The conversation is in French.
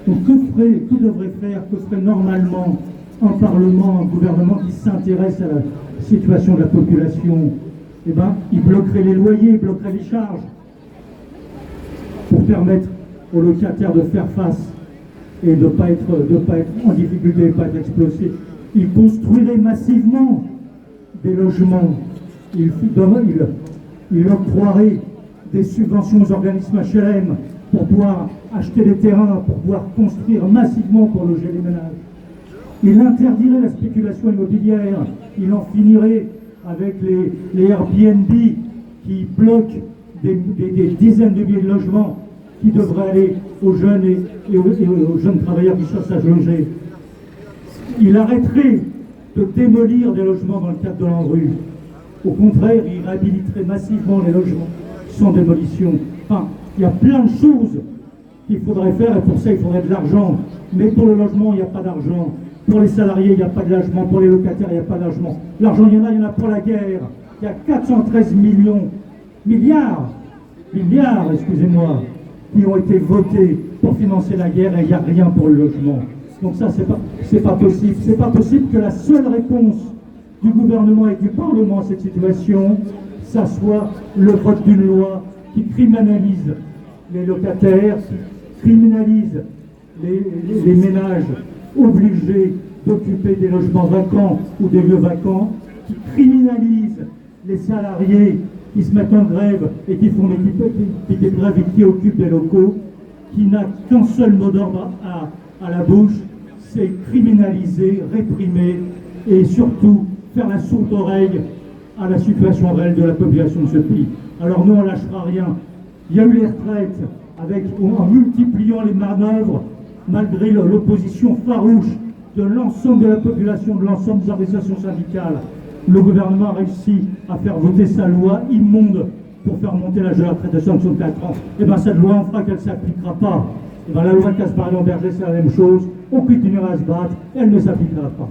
Donc que devrait faire, que ferait normalement un Parlement, un gouvernement qui s'intéresse à la situation de la population? Eh bien, il bloquerait les loyers, il bloquerait les charges pour permettre aux locataires de faire face et de ne pas être en difficulté, de ne pas être explosés. Il construirait massivement des logements. Il octroierait des subventions aux organismes HLM pour pouvoir acheter des terrains, pour pouvoir construire massivement pour loger les ménages. Il interdirait la spéculation immobilière. Il en finirait avec les Airbnb qui bloquent des dizaines de milliers de logements qui devraient aller aux jeunes et aux jeunes travailleurs qui cherchent à se loger. Il arrêterait de démolir des logements dans le cadre de l'ANRU. Au contraire, il réhabiliterait massivement les logements sans démolition. Enfin, il y a plein de choses qu'il faudrait faire et pour ça il faudrait de l'argent. Mais pour le logement, il n'y a pas d'argent. Pour les salariés, il n'y a pas de logement. Pour les locataires, il n'y a pas de logement. L'argent, il y en a pour la guerre. Il y a 413 milliards, excusez-moi, qui ont été votés pour financer la guerre et il n'y a rien pour le logement. Donc ça, c'est pas possible. C'est pas possible que la seule réponse du gouvernement et du Parlement à cette situation, ça soit le vote d'une loi qui criminalise les locataires, qui criminalise les ménages obligés d'occuper des logements vacants ou des lieux vacants, qui criminalise les salariés qui se mettent en grève et qui font des grèves et qui occupent des locaux, qui n'a qu'un seul mot d'ordre à la bouche, c'est criminaliser, réprimer et surtout faire la sourde oreille à la situation réelle de la population de ce pays. Alors nous, on ne lâchera rien. Il y a eu les retraites, en multipliant les manœuvres, malgré l'opposition farouche de l'ensemble de la population, de l'ensemble des organisations syndicales. Le gouvernement a réussi à faire voter sa loi immonde pour faire monter l'âge de la retraite de 64 ans. Et bien cette loi, on fera qu'elle ne s'appliquera pas. Et bien la loi Kasbarian-Berger, c'est la même chose. On continuera à se battre, elle ne s'appliquera pas.